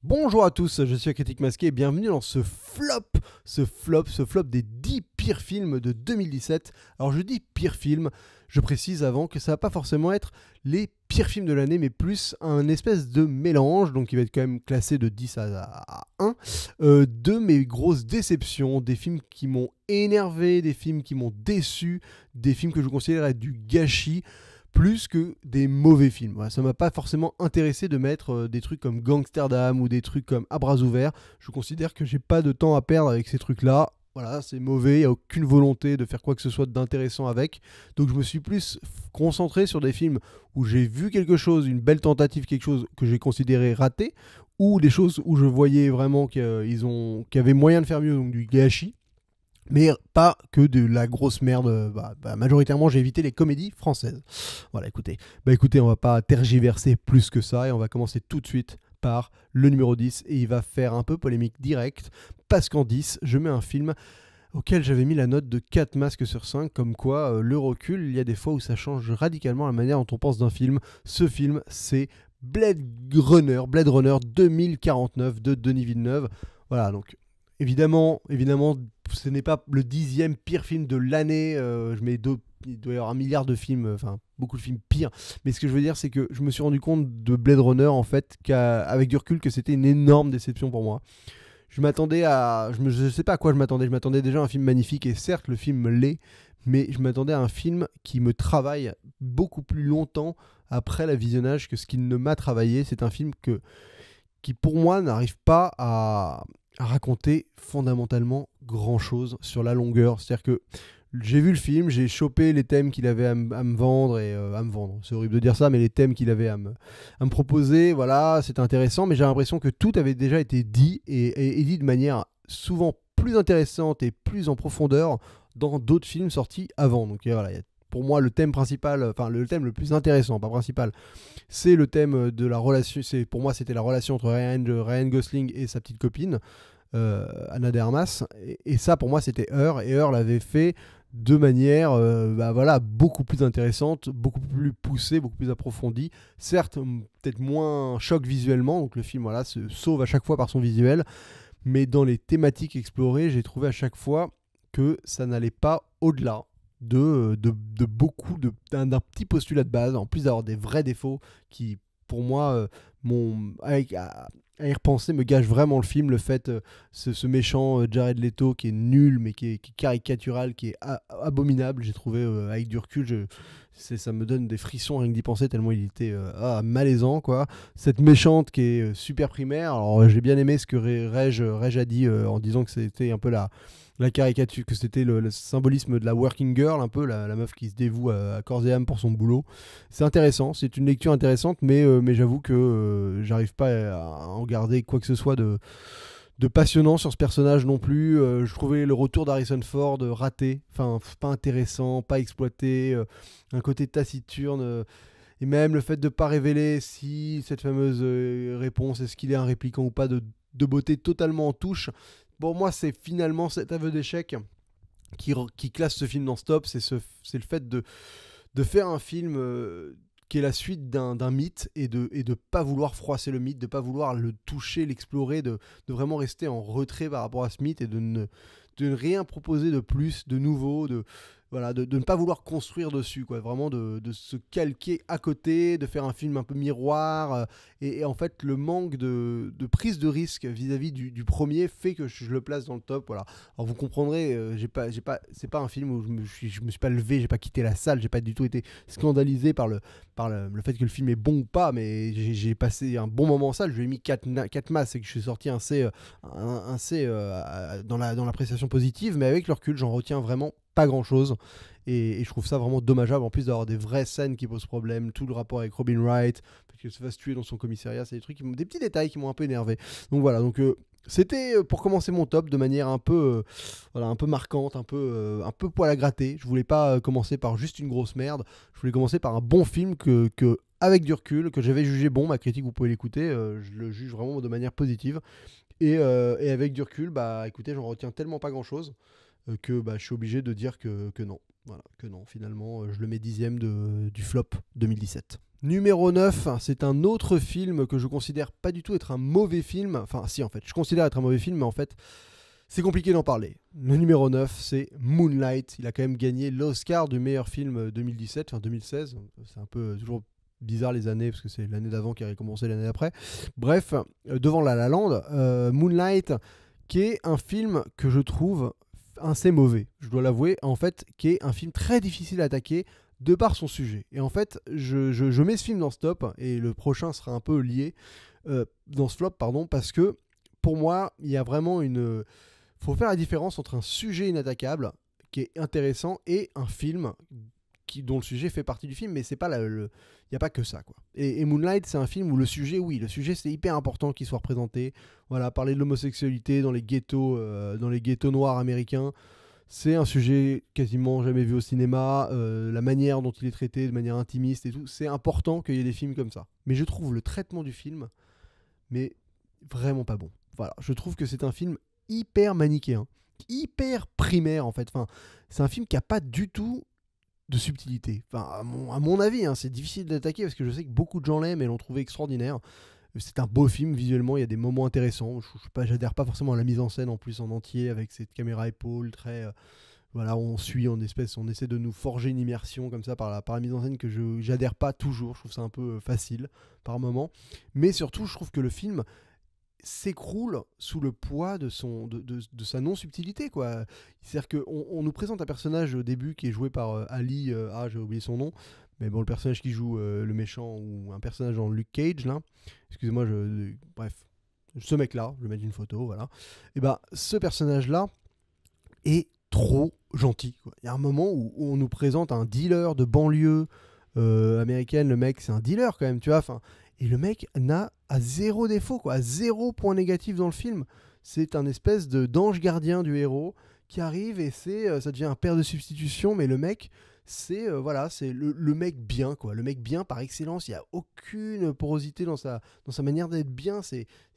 Bonjour à tous, je suis Critique Masqué et bienvenue dans ce flop des 10 pires films de 2017. Alors je dis pires films, je précise avant que ça va pas forcément être les pires films de l'année, mais plus un espèce de mélange, donc il va être quand même classé de 10 à 1, de mes grosses déceptions, des films qui m'ont énervé, des films qui m'ont déçu, des films que je considère être du gâchis, plus que des mauvais films. Voilà, ça m'a pas forcément intéressé de mettre des trucs comme Gangsterdam ou des trucs comme À bras ouverts. Je considère que j'ai pas de temps à perdre avec ces trucs-là. Voilà, c'est mauvais, il n'y a aucune volonté de faire quoi que ce soit d'intéressant avec. Donc je me suis plus concentré sur des films où j'ai vu quelque chose, une belle tentative, quelque chose que j'ai considéré raté, ou des choses où je voyais vraiment qu'il y avait moyen de faire mieux, donc du gâchis. Mais pas que de la grosse merde. Majoritairement, j'ai évité les comédies françaises. Voilà, écoutez, on va pas tergiverser plus que ça et on va commencer tout de suite par le numéro 10 et il va faire un peu polémique direct parce qu'en 10, je mets un film auquel j'avais mis la note de 4 masques sur 5, comme quoi le recul, il y a des fois où ça change radicalement la manière dont on pense d'un film. Ce film, c'est Blade Runner 2049 de Denis Villeneuve. Voilà, donc évidemment, ce n'est pas le 10e pire film de l'année. Il doit y avoir un milliard de films, enfin beaucoup de films pires. Mais ce que je veux dire, c'est que je me suis rendu compte de Blade Runner, en fait, qu'avec du recul, que c'était une énorme déception pour moi. Je m'attendais à... Je sais pas à quoi je m'attendais. Je m'attendais déjà à un film magnifique, et certes, le film l'est, mais je m'attendais à un film qui me travaille beaucoup plus longtemps après le visionnage que ce qu'il ne m'a travaillé. C'est un film qui pour moi n'arrive pas à raconter fondamentalement grand chose sur la longueur. C'est-à-dire que j'ai vu le film, j'ai chopé les thèmes qu'il avait à me vendre, à me vendre, c'est horrible de dire ça, mais les thèmes qu'il avait à me proposer, voilà, c'était intéressant, mais j'ai l'impression que tout avait déjà été dit et dit de manière souvent plus intéressante et plus en profondeur dans d'autres films sortis avant. Donc voilà, pour moi, le thème principal, enfin le thème le plus intéressant, pas principal, c'est le thème de la relation. Pour moi, c'était la relation entre Ryan Gosling et sa petite copine, Anna de Armas. Et ça, pour moi, c'était Her. Et Her l'avait fait de manière beaucoup plus intéressante, beaucoup plus poussée, beaucoup plus approfondie. Certes, peut-être moins choc visuellement. Donc le film se sauve à chaque fois par son visuel. Mais dans les thématiques explorées, j'ai trouvé à chaque fois que ça n'allait pas au-delà d'un petit postulat de base, en plus d'avoir des vrais défauts qui, pour moi, à y repenser, me gâche vraiment le film. Le fait, ce méchant Jared Leto qui est nul, mais qui est caricatural, qui est abominable, j'ai trouvé, avec du recul, ça me donne des frissons rien que d'y penser, tellement il était malaisant, quoi. Cette méchante qui est super primaire, alors j'ai bien aimé ce que Reg a dit en disant que c'était un peu la caricature, que c'était le symbolisme de la working girl, un peu la meuf qui se dévoue à corps et âme pour son boulot. C'est intéressant, c'est une lecture intéressante, mais j'avoue que j'arrive pas à en garder quoi que ce soit de passionnant sur ce personnage non plus. Je trouvais le retour d'Harrison Ford raté, enfin pas intéressant, pas exploité, un côté taciturne. Et même le fait de ne pas révéler si cette fameuse réponse, est-ce qu'il est un répliquant ou pas, de beauté totalement en touche. Pour moi, c'est finalement cet aveu d'échec qui classe ce film dans Stop. C'est le fait de faire un film qui est la suite d'un mythe et de pas vouloir froisser le mythe, de pas vouloir le toucher, l'explorer, de vraiment rester en retrait par rapport à ce mythe et de ne rien proposer de plus, de nouveau, de ne pas vouloir construire dessus, quoi. Vraiment de se calquer à côté, de faire un film un peu miroir. Et en fait, le manque de prise de risque vis-à-vis du premier fait que je le place dans le top. Voilà. Alors vous comprendrez, c'est pas un film où je me suis pas levé, j'ai pas quitté la salle, j'ai pas du tout été scandalisé par le fait que le film est bon ou pas, mais j'ai passé un bon moment en salle. Je lui ai mis 4 masses et que je suis sorti un C, dans l'appréciation positive, mais avec le recul, j'en retiens vraiment pas grand chose et je trouve ça vraiment dommageable, en plus d'avoir des vraies scènes qui posent problème, tout le rapport avec Robin Wright, qu'il se fasse tuer dans son commissariat, c'est des petits détails qui m'ont un peu énervé. Donc voilà, c'était pour commencer mon top de manière un peu marquante, un peu poil à gratter. Je voulais pas commencer par juste une grosse merde, je voulais commencer par un bon film que avec du recul, que j'avais jugé bon. Ma critique, vous pouvez l'écouter, je le juge vraiment de manière positive. Et avec du recul, écoutez, j'en retiens tellement pas grand chose que je suis obligé de dire que non. Voilà, que non, finalement, je le mets 10e du flop 2017. Numéro 9, c'est un autre film que je considère pas du tout être un mauvais film. Enfin, si, en fait, je considère être un mauvais film, mais en fait, c'est compliqué d'en parler. Le numéro 9, c'est Moonlight. Il a quand même gagné l'Oscar du meilleur film 2017, enfin 2016. C'est un peu toujours bizarre les années, parce que c'est l'année d'avant qui a recommencé l'année d'après. Bref, devant La La Land, Moonlight, qui est un film que je trouve assez mauvais, je dois l'avouer, en fait, qui est un film très difficile à attaquer de par son sujet. Et en fait, je mets ce film dans ce top, et le prochain sera un peu lié, dans ce flop, pardon, parce que pour moi, il y a vraiment une... faut faire la différence entre un sujet inattaquable, qui est intéressant, et un film dont le sujet fait partie du film, mais c'est pas il n'y a pas que ça, quoi. Et Moonlight, c'est un film où le sujet, oui, le sujet, c'est hyper important qu'il soit représenté. Voilà, parler de l'homosexualité dans les ghettos noirs américains, c'est un sujet quasiment jamais vu au cinéma. La manière dont il est traité de manière intimiste et tout, c'est important qu'il y ait des films comme ça. Mais je trouve le traitement du film, mais vraiment pas bon. Voilà, je trouve que c'est un film hyper manichéen, hyper primaire en fait. Enfin, c'est un film qui a pas du tout de subtilité. Enfin, à mon avis, hein, c'est difficile d'attaquer parce que je sais que beaucoup de gens l'aiment et l'ont trouvé extraordinaire. C'est un beau film visuellement, il y a des moments intéressants. J'adhère pas forcément à la mise en scène en plus en entier avec cette caméra épaule très. Voilà, on suit en espèce, on essaie de nous forger une immersion comme ça par la mise en scène que j'adhère pas toujours. Je trouve ça un peu facile par moment. Mais surtout, je trouve que le film s'écroule sous le poids de sa non-subtilité, quoi. C'est-à-dire qu'on nous présente un personnage au début qui est joué par Ali, j'ai oublié son nom, mais bon, le personnage qui joue le méchant, ou un personnage dans Luke Cage, là, excusez-moi, bref, ce mec-là, je vais mettre une photo, voilà, et bah, ce personnage-là est trop gentil, quoi. Il y a un moment où on nous présente un dealer de banlieue américaine, le mec, c'est un dealer quand même, tu vois, enfin... Et le mec n'a à zéro défaut, quoi, à zéro point négatif dans le film. C'est un espèce d'ange gardien du héros qui arrive et ça devient un père de substitution, mais le mec, voilà, c'est le mec bien, quoi. Le mec bien par excellence. Il n'y a aucune porosité dans sa manière d'être bien.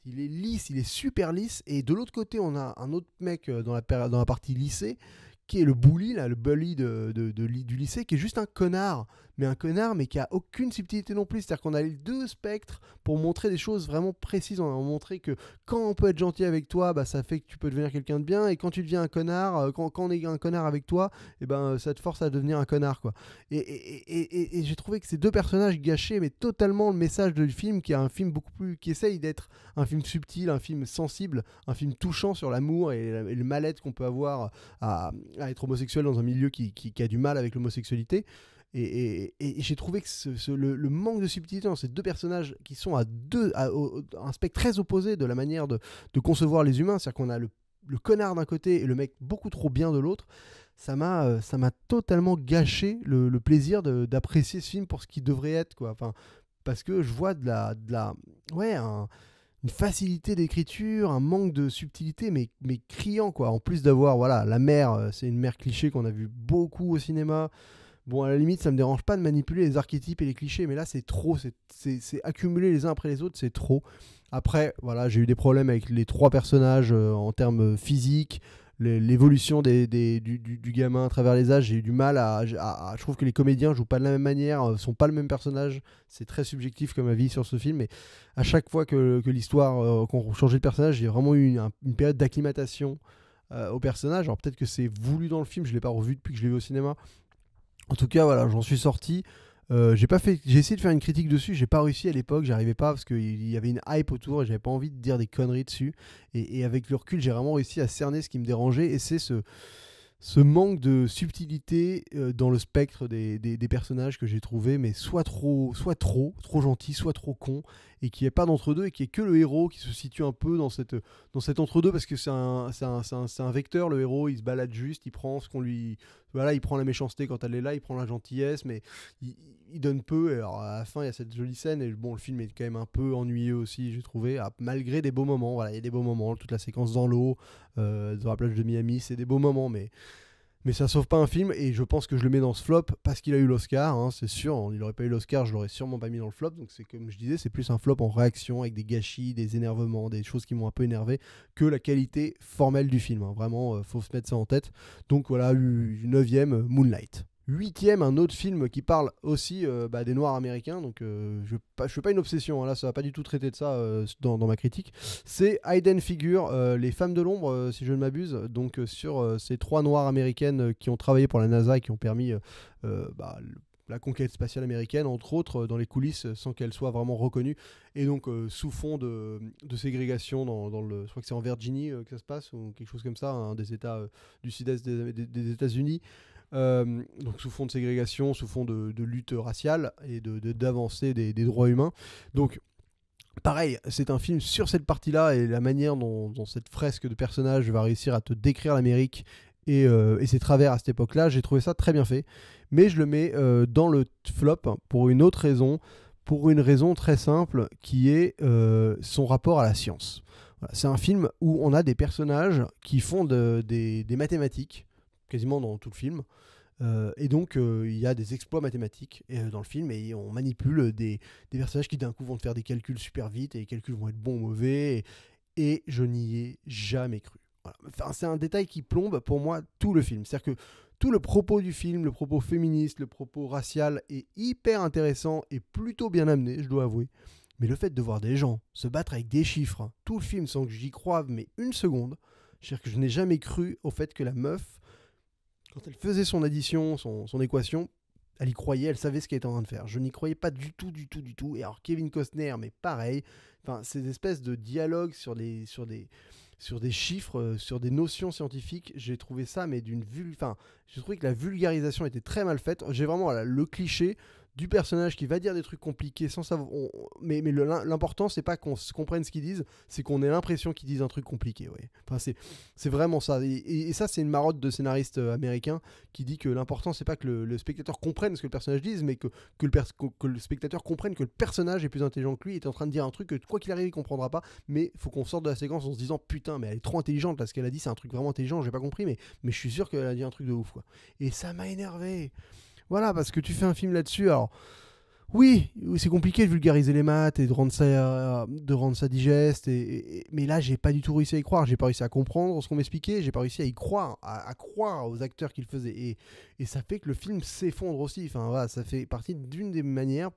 Il est lisse, il est super lisse. Et de l'autre côté, on a un autre mec dans la partie lycée qui est le bully, là, le bully du lycée, qui est juste un connard, mais qui a aucune subtilité non plus. C'est-à-dire qu'on a les deux spectres pour montrer des choses vraiment précises. On a montré que quand on peut être gentil avec toi, bah, ça fait que tu peux devenir quelqu'un de bien, et quand tu deviens un connard, quand on est un connard avec toi, et ben, ça te force à devenir un connard, quoi. Et j'ai trouvé que ces deux personnages gâchaient mais totalement le message du film, qui est un film beaucoup plus, qui essaye d'être un film subtil, un film sensible, un film touchant sur l'amour et le mal-être qu'on peut avoir à être homosexuel dans un milieu qui a du mal avec l'homosexualité. Et j'ai trouvé que le manque de subtilité dans ces deux personnages qui sont à un spectre très opposé de la manière de concevoir les humains, c'est-à-dire qu'on a le connard d'un côté et le mec beaucoup trop bien de l'autre, ça m'a totalement gâché le plaisir d'apprécier ce film pour ce qu'il devrait être, quoi. Enfin, parce que je vois une facilité d'écriture, un manque de subtilité, mais criant, quoi. En plus d'avoir, voilà, la mère, c'est une mère cliché qu'on a vu beaucoup au cinéma. Bon, à la limite, ça me dérange pas de manipuler les archétypes et les clichés, mais là, c'est trop. C'est accumulé les uns après les autres, c'est trop. Après, voilà, j'ai eu des problèmes avec les trois personnages en termes physiques, l'évolution du gamin à travers les âges. J'ai eu du mal je trouve que les comédiens jouent pas de la même manière, sont pas le même personnage. C'est très subjectif comme avis sur ce film, mais à chaque fois que l'histoire, qu'on changeait de personnage, j'ai vraiment eu une période d'acclimatation au personnage. Alors peut-être que c'est voulu dans le film, je l'ai pas revu depuis que je l'ai vu au cinéma. En tout cas, voilà, j'en suis sorti. J'ai essayé de faire une critique dessus, j'ai pas réussi à l'époque, j'arrivais pas parce qu'il y avait une hype autour et j'avais pas envie de dire des conneries dessus. Et avec le recul, j'ai vraiment réussi à cerner ce qui me dérangeait, et c'est ce manque de subtilité dans le spectre des personnages que j'ai trouvé, mais soit trop gentil, soit trop con, et qui est pas d'entre-deux, et qui est que le héros qui se situe un peu dans cet entre-deux, parce que c'est un vecteur, le héros, il se balade juste, il prend ce qu'on lui... Voilà, il prend la méchanceté quand elle est là, il prend la gentillesse, mais il donne peu. Et alors à la fin, il y a cette jolie scène, et bon, le film est quand même un peu ennuyeux aussi, j'ai trouvé, malgré des beaux moments. Voilà, il y a des beaux moments, toute la séquence dans l'eau, dans la plage de Miami, c'est des beaux moments, mais ça sauve pas un film, et je pense que je le mets dans ce flop parce qu'il a eu l'Oscar, hein, c'est sûr. Il aurait pas eu l'Oscar, je l'aurais sûrement pas mis dans le flop. Donc c'est comme je disais, c'est plus un flop en réaction, avec des gâchis, des énervements, des choses qui m'ont un peu énervé, que la qualité formelle du film, hein. Vraiment, faut se mettre ça en tête. Donc voilà, 9ème, Moonlight. Huitième, un autre film qui parle aussi des Noirs américains, donc je fais pas une obsession, hein, là ça va pas du tout traiter de ça dans ma critique. C'est Hidden Figure, les femmes de l'ombre, si je ne m'abuse, donc sur ces trois Noirs américaines qui ont travaillé pour la NASA et qui ont permis la conquête spatiale américaine, entre autres dans les coulisses, sans qu'elles soient vraiment reconnues, et donc sous fond de ségrégation dans le, je crois que c'est en Virginie que ça se passe, ou quelque chose comme ça, un des États du sud-est des États-Unis. Donc sous fond de ségrégation, sous fond de lutte raciale et d'avancée des droits humains. Donc pareil, c'est un film sur cette partie-là et la manière dont cette fresque de personnages va réussir à te décrire l'Amérique et ses travers à cette époque-là. J'ai trouvé ça très bien fait, mais je le mets dans le flop pour une autre raison, pour une raison très simple qui est son rapport à la science. Voilà, c'est un film où on a des personnages qui font des mathématiques quasiment dans tout le film. Et donc, il y a des exploits mathématiques dans le film et on manipule des personnages qui d'un coup vont te faire des calculs super vite et les calculs vont être bons ou mauvais. Et je n'y ai jamais cru. Voilà. Enfin, c'est un détail qui plombe pour moi tout le film. C'est-à-dire que tout le propos du film, le propos féministe, le propos racial est hyper intéressant et plutôt bien amené, je dois avouer. Mais le fait de voir des gens se battre avec des chiffres, hein, tout le film sans que j'y croive, mais une seconde, c'est-à-dire que je n'ai jamais cru au fait que la meuf, quand elle faisait son addition, son équation, elle y croyait, elle savait ce qu'elle était en train de faire. Je n'y croyais pas du tout, du tout, du tout. Et alors Kevin Costner, mais pareil. Enfin, ces espèces de dialogues sur des chiffres, sur des notions scientifiques, j'ai trouvé ça, mais enfin, j'ai trouvé que la vulgarisation était très mal faite. J'ai vraiment voilà, le cliché du personnage qui va dire des trucs compliqués sans savoir. Mais l'important, c'est pas qu'on comprenne ce qu'ils disent, c'est qu'on ait l'impression qu'ils disent un truc compliqué. Ouais. Enfin, c'est vraiment ça. Et ça, c'est une marotte de scénariste américain qui dit que l'important, c'est pas que le spectateur comprenne ce que le personnage dit, mais que le spectateur comprenne que le personnage est plus intelligent que lui, est en train de dire un truc que quoi qu'il arrive, il comprendra pas. Mais faut qu'on sorte de la séquence en se disant putain, mais elle est trop intelligente là, ce qu'elle a dit, c'est un truc vraiment intelligent, j'ai pas compris, mais je suis sûr qu'elle a dit un truc de ouf, quoi. Et ça m'a énervé. Voilà, parce que tu fais un film là-dessus, alors oui, c'est compliqué de vulgariser les maths et de rendre ça digeste, mais là j'ai pas du tout réussi à y croire, j'ai pas réussi à comprendre ce qu'on m'expliquait, j'ai pas réussi à y croire, à croire aux acteurs qui le faisaient, et ça fait que le film s'effondre aussi, enfin voilà, ça fait partie d'une des manières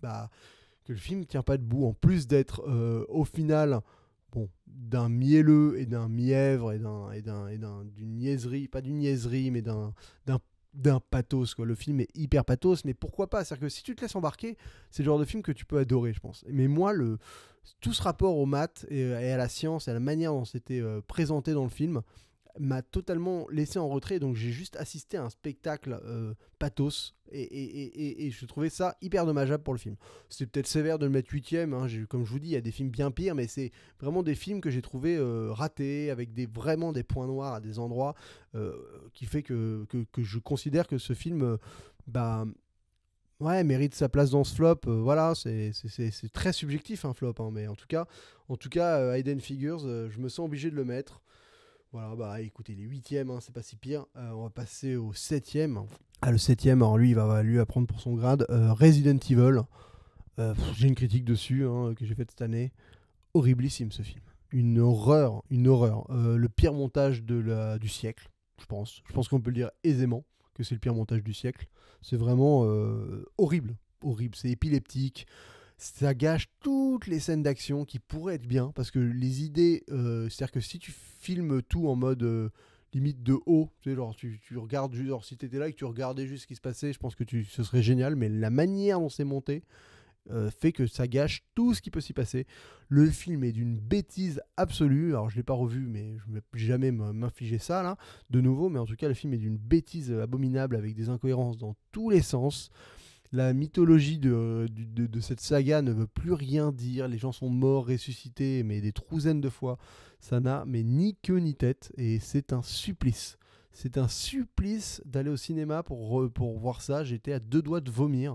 que le film tient pas debout, en plus d'être au final bon, d'un mielleux et d'un mièvre d'une niaiserie, pas d'une niaiserie, mais d'un pathos, quoi. Le film est hyper pathos, mais pourquoi pas? C'est-à-dire que si tu te laisses embarquer, c'est le genre de film que tu peux adorer, je pense. Mais moi, tout ce rapport aux maths et à la science et à la manière dont c'était présenté dans le film m'a totalement laissé en retrait, donc j'ai juste assisté à un spectacle pathos et je trouvais ça hyper dommageable pour le film. C'est peut-être sévère de le mettre huitième, hein, comme je vous dis, il y a des films bien pires, mais c'est vraiment des films que j'ai trouvé ratés, avec vraiment des points noirs à des endroits, qui fait que je considère que ce film ouais, mérite sa place dans ce flop. Voilà, c'est très subjectif un flop, hein, mais en tout cas Hidden Figures, je me sens obligé de le mettre. Voilà, bah écoutez, les huitièmes, hein, c'est pas si pire. On va passer au septième. Ah, le septième, alors lui, il va lui apprendre pour son grade. Resident Evil. J'ai une critique dessus que j'ai faite cette année. Horriblissime ce film. Une horreur, une horreur. Le pire montage du siècle, je pense. Je pense qu'on peut le dire aisément que c'est le pire montage du siècle. C'est vraiment horrible. Horrible, c'est épileptique. Ça gâche toutes les scènes d'action qui pourraient être bien, parce que les idées, c'est-à-dire que si tu filmes tout en mode limite de haut, tu sais, genre tu regardes, genre si t'étais là et que tu regardais juste ce qui se passait, je pense que ce serait génial, mais la manière dont c'est monté fait que ça gâche tout ce qui peut s'y passer. Le film est d'une bêtise absolue, alors je l'ai pas revu, mais je ne vais jamais m'infliger ça là, de nouveau, mais en tout cas le film est d'une bêtise abominable avec des incohérences dans tous les sens. La mythologie de cette saga ne veut plus rien dire. Les gens sont morts, ressuscités, mais des trousaines de fois. Ça n'a mais ni queue ni tête. Et c'est un supplice. C'est un supplice d'aller au cinéma pour voir ça. J'étais à deux doigts de vomir.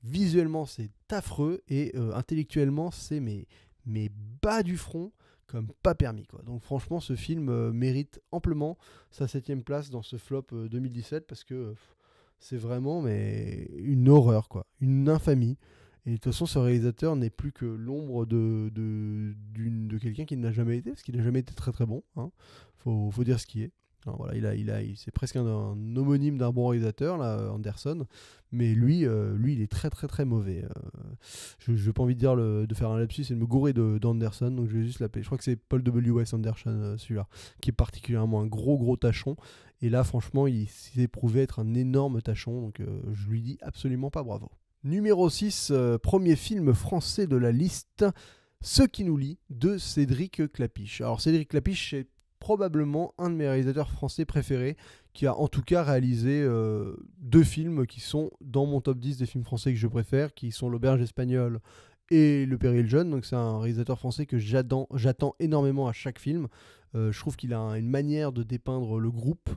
Visuellement, c'est affreux. Et intellectuellement, c'est mes bas du front comme pas permis, quoi. Donc franchement, ce film mérite amplement sa 7ème place dans ce flop 2017 parce que... c'est vraiment mais une horreur, quoi, une infamie. Et de toute façon, ce réalisateur n'est plus que l'ombre de quelqu'un qui n'a jamais été, parce qu'il n'a jamais été très très bon, hein. Faut dire ce qui est. Alors voilà, c'est presque un homonyme d'un bon réalisateur, là, Anderson. Mais lui, il est très très très mauvais. Je n'ai pas envie de dire de faire un lapsus et de me gourer d'Anderson, donc je vais juste l'appeler. Je crois que c'est Paul W.S. Anderson, celui-là, qui est particulièrement un gros gros tachon. Et là, franchement, il s'est prouvé être un énorme tachon, donc je lui dis absolument pas bravo. Numéro 6, premier film français de la liste, Ce qui nous lie, de Cédric Klapisch. Alors Cédric Klapisch, c'est probablement un de mes réalisateurs français préférés, qui a en tout cas réalisé 2 films qui sont dans mon top 10 des films français que je préfère, qui sont L'Auberge espagnole et Le Péril jeune. Donc c'est un réalisateur français que j'attends énormément à chaque film. Je trouve qu'il a une manière de dépeindre le groupe,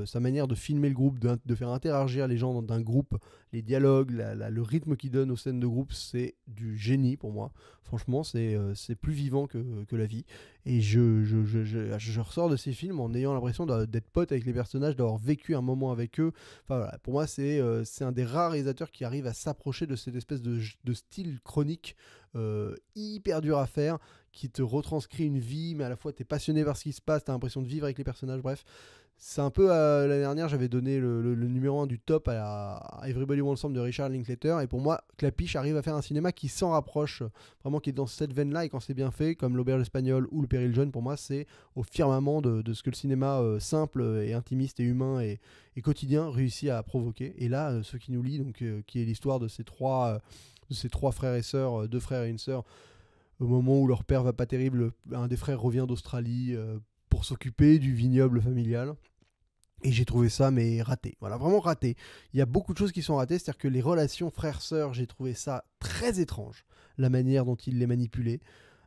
sa manière de filmer le groupe, de faire interagir les gens d'un groupe, les dialogues, le rythme qu'il donne aux scènes de groupe, c'est du génie pour moi. Franchement, c'est plus vivant que la vie. Et je ressors de ces films en ayant l'impression d'être pote avec les personnages, d'avoir vécu un moment avec eux. Enfin, voilà, pour moi, c'est un des rares réalisateurs qui arrive à s'approcher de cette espèce de style chronique hyper dur à faire, qui te retranscrit une vie, mais à la fois t'es passionné par ce qui se passe, t'as l'impression de vivre avec les personnages, bref. C'est un peu, l'année dernière, j'avais donné le numéro 1 du top à Everybody Wants Some de Richard Linklater, et pour moi, Klapisch arrive à faire un cinéma qui s'en rapproche, vraiment qui est dans cette veine-là, et quand c'est bien fait, comme L'Auberge espagnole ou Le Péril jeune, pour moi, c'est au firmament de ce que le cinéma simple et intimiste et humain et quotidien réussit à provoquer. Et là, ce qui nous lie, donc, qui est l'histoire de ces trois frères et sœurs, 2 frères et une sœur, au moment où leur père va pas terrible, un des frères revient d'Australie pour s'occuper du vignoble familial. Et j'ai trouvé ça mais raté, voilà, vraiment raté. Il y a beaucoup de choses qui sont ratées, c'est-à-dire que les relations frères-sœurs, j'ai trouvé ça très étrange, la manière dont ils les manipulaient.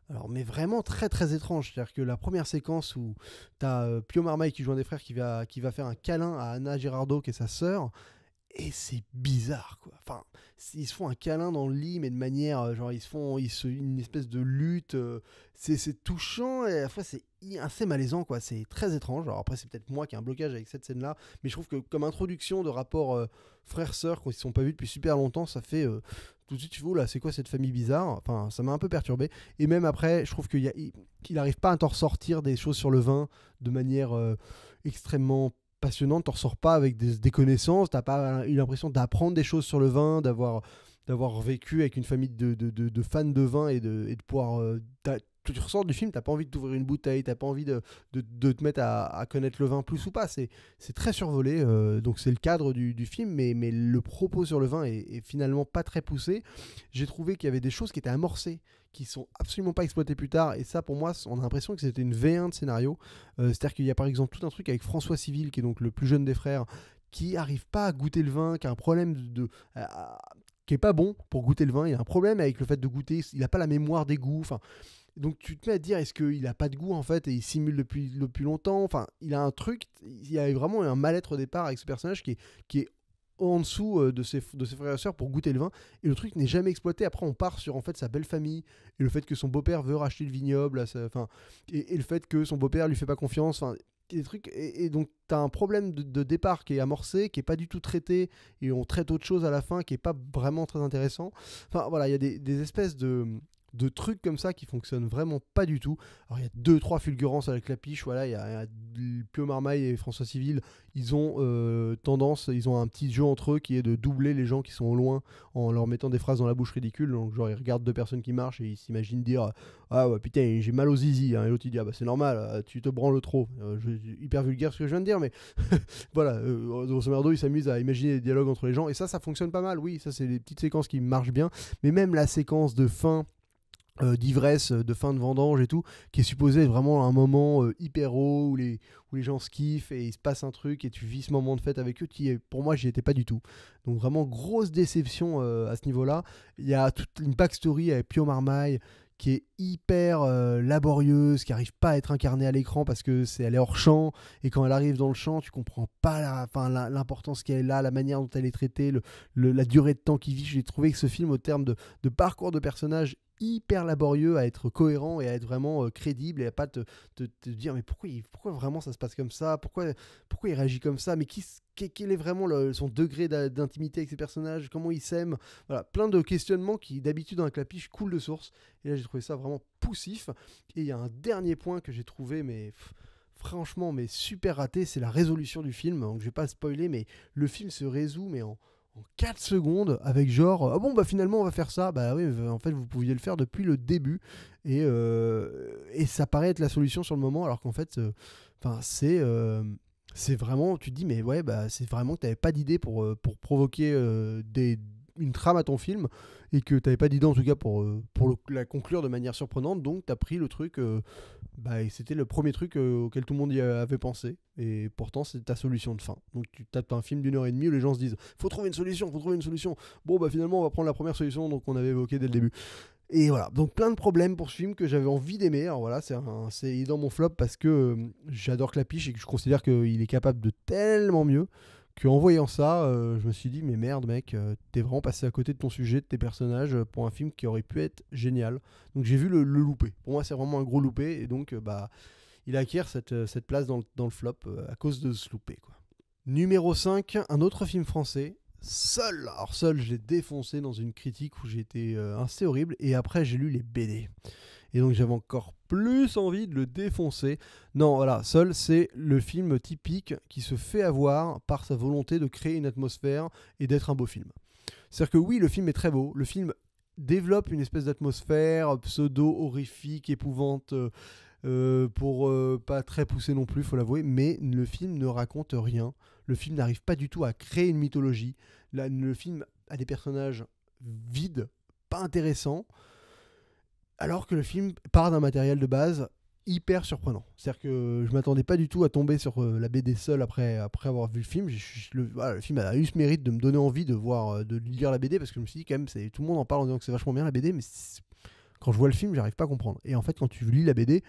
Alors, mais vraiment très très étrange, c'est-à-dire que la première séquence où t'as Pio Marmaille qui joue un des frères qui va faire un câlin à Anna Girardot qui est sa sœur, et c'est bizarre, quoi. Enfin, ils se font un câlin dans le lit, mais de manière, genre, une espèce de lutte. C'est touchant et à la fois c'est assez malaisant, quoi. C'est très étrange. Alors après, c'est peut-être moi qui ai un blocage avec cette scène-là, mais je trouve que comme introduction de rapport frère-sœur, quand ils ne sont pas vus depuis super longtemps, ça fait tout de suite, tu vois, là, c'est quoi cette famille bizarre? Enfin, ça m'a un peu perturbé. Et même après, je trouve qu'il n'arrive pas à t'en ressortir des choses sur le vin de manière extrêmement passionnante, t'en ressors pas avec des connaissances, t'as pas eu l'impression d'apprendre des choses sur le vin, d'avoir vécu avec une famille de fans de vin et de pouvoir... tu ressors du film, t'as pas envie de t'ouvrir une bouteille, t'as pas envie de te mettre à connaître le vin plus ou pas, c'est très survolé, donc c'est le cadre du film, mais le propos sur le vin est finalement pas très poussé. J'ai trouvé qu'il y avait des choses qui étaient amorcées, qui sont absolument pas exploitées plus tard, et ça pour moi on a l'impression que c'était une V1 de scénario. C'est-à-dire qu'il y a par exemple tout un truc avec François Civil, qui est donc le plus jeune des frères, qui arrive pas à goûter le vin, qui a un problème qui est pas bon pour goûter le vin, il a un problème avec le fait de goûter, il a pas la mémoire des goûts, enfin, donc tu te mets à te dire, est-ce qu'il a pas de goût en fait et il simule depuis longtemps, enfin il a un truc, il y a vraiment un mal-être au départ avec ce personnage qui est en dessous de ses frères et sœurs pour goûter le vin, et le truc n'est jamais exploité. Après on part sur en fait sa belle famille et le fait que son beau-père veut racheter le vignoble, et le fait que son beau-père lui fait pas confiance, enfin des trucs, et donc t'as un problème de départ qui est amorcé, qui est pas du tout traité, et on traite autre chose à la fin qui est pas vraiment très intéressant. Enfin voilà, il y a des espèces de trucs comme ça qui fonctionnent vraiment pas du tout. Alors il y a 2-3 fulgurances avec Klapisch, voilà, il y a Pio Marmaille et François Civil, ils ont ils ont un petit jeu entre eux qui est de doubler les gens qui sont au loin en leur mettant des phrases dans la bouche ridicules. Donc genre ils regardent 2 personnes qui marchent et ils s'imaginent dire ah ouais putain j'ai mal aux zizi, hein. Et l'autre il dit ah bah c'est normal, tu te branles trop. Hyper vulgaire ce que je viens de dire, mais voilà, grosso merdo ils s'amusent à imaginer des dialogues entre les gens, et ça fonctionne pas mal. Oui, ça c'est des petites séquences qui marchent bien, mais même la séquence de fin d'ivresse, de fin de vendange et tout, qui est supposé être vraiment un moment hyper haut où les gens se kiffent et il se passe un truc et tu vis ce moment de fête avec eux, pour moi j'y étais pas du tout. Donc vraiment grosse déception à ce niveau-là. Il y a toute une backstory avec Pio Marmaille qui est hyper laborieuse, qui arrive pas à être incarnée à l'écran parce que elle est hors champ, et quand elle arrive dans le champ tu comprends pas l'importance qu'elle a, la manière dont elle est traitée, la durée de temps qu'il vit. J'ai trouvé que ce film, au terme de parcours de personnage hyper laborieux, à être cohérent et à être vraiment crédible, et à pas te dire mais pourquoi vraiment ça se passe comme ça, pourquoi il réagit comme ça, mais quel est vraiment son degré d'intimité avec ses personnages, comment il s'aime, voilà, plein de questionnements qui d'habitude dans un Klapisch coulent de source, et là j'ai trouvé ça vraiment poussif. Et il y a un dernier point que j'ai trouvé mais franchement, mais super raté, c'est la résolution du film. Donc je vais pas spoiler, mais le film se résout, mais en 4 secondes, avec genre, ah bon, bah finalement on va faire ça. Bah oui, en fait vous pouviez le faire depuis le début, et ça paraît être la solution sur le moment, alors qu'en fait, c'est vraiment, tu te dis, mais ouais, bah c'est vraiment que t'avais pas d'idée pour provoquer une trame à ton film, et que t'avais pas d'idée en tout cas pour la conclure de manière surprenante, donc t'as pris le truc, et c'était le premier truc auquel tout le monde y avait pensé, et pourtant c'est ta solution de fin. Donc tu tapes un film d'1 h 30 où les gens se disent faut trouver une solution, faut trouver une solution. Bon bah finalement on va prendre la première solution donc on avait évoqué dès le début. Et voilà, donc plein de problèmes pour ce film que j'avais envie d'aimer. Alors voilà, il est dans mon flop parce que j'adore Clapiche et que je considère qu'il est capable de tellement mieux qu'en voyant ça, je me suis dit, mais merde mec, t'es vraiment passé à côté de ton sujet, de tes personnages, pour un film qui aurait pu être génial. Donc j'ai vu le louper. Pour moi c'est vraiment un gros loupé, et donc il acquiert cette place dans le flop à cause de ce loupé, quoi. Numéro 5, un autre film français, Seul. Alors Seul, je l'ai défoncé dans une critique où j'ai été assez horrible, et après j'ai lu les BD. Et donc j'avais encore plus envie de le défoncer. Non, voilà, Seul, c'est le film typique qui se fait avoir par sa volonté de créer une atmosphère et d'être un beau film. C'est-à-dire que oui, le film est très beau, le film développe une espèce d'atmosphère pseudo-horrifique, épouvante, pour pas très poussé non plus, faut l'avouer, mais le film ne raconte rien. Le film n'arrive pas du tout à créer une mythologie. Le film a des personnages vides, pas intéressants, alors que le film part d'un matériel de base hyper surprenant. C'est-à-dire que je m'attendais pas du tout à tomber sur la BD Seul après avoir vu le film. Le film a eu ce mérite de me donner envie de lire la BD, parce que je me suis dit quand même, tout le monde en parle en disant que c'est vachement bien la BD, mais quand je vois le film, j'arrive pas à comprendre. Et en fait, quand tu lis la BD,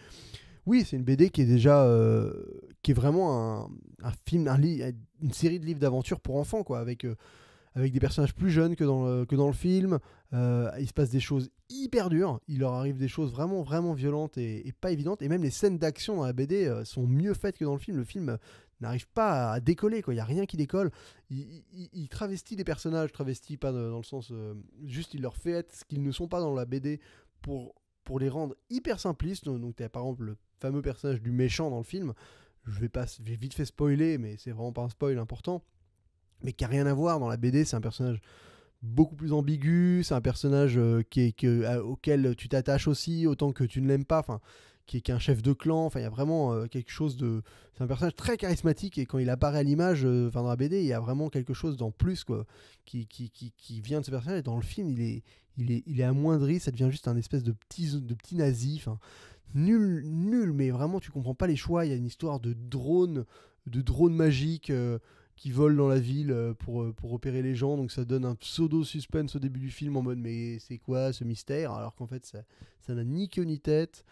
oui, c'est une BD qui est déjà, qui est vraiment un film, une série de livres d'aventure pour enfants, quoi, avec des personnages plus jeunes que dans le film. Il se passe des choses hyper dures. Il leur arrive des choses vraiment, vraiment violentes et pas évidentes. Et même les scènes d'action dans la BD sont mieux faites que dans le film. Le film n'arrive pas à décoller, quoi. Il n'y a rien qui décolle. Il travestit les personnages, travestit pas dans le sens... juste, il leur fait être ce qu'ils ne sont pas dans la BD pour les rendre hyper simplistes. Donc tu as par exemple le fameux personnage du méchant dans le film. Je vais vite fait spoiler, mais c'est vraiment pas un spoil important, mais qui a rien à voir dans la BD. C'est un personnage beaucoup plus ambigu, c'est un personnage auquel tu t'attaches aussi autant que tu ne l'aimes pas, enfin, qui est un chef de clan. Enfin, il y a vraiment quelque chose de... C'est un personnage très charismatique, et quand il apparaît à l'image, dans la BD, il y a vraiment quelque chose d'en plus, quoi, qui vient de ce personnage. Et dans le film, il est amoindri, ça devient juste un espèce de petit nazi, enfin, nul, mais vraiment tu comprends pas les choix. Il y a une histoire de drone magique qui volent dans la ville pour repérer les gens, donc ça donne un pseudo suspense au début du film en mode mais c'est quoi ce mystère, alors qu'en fait ça n'a ni queue ni tête.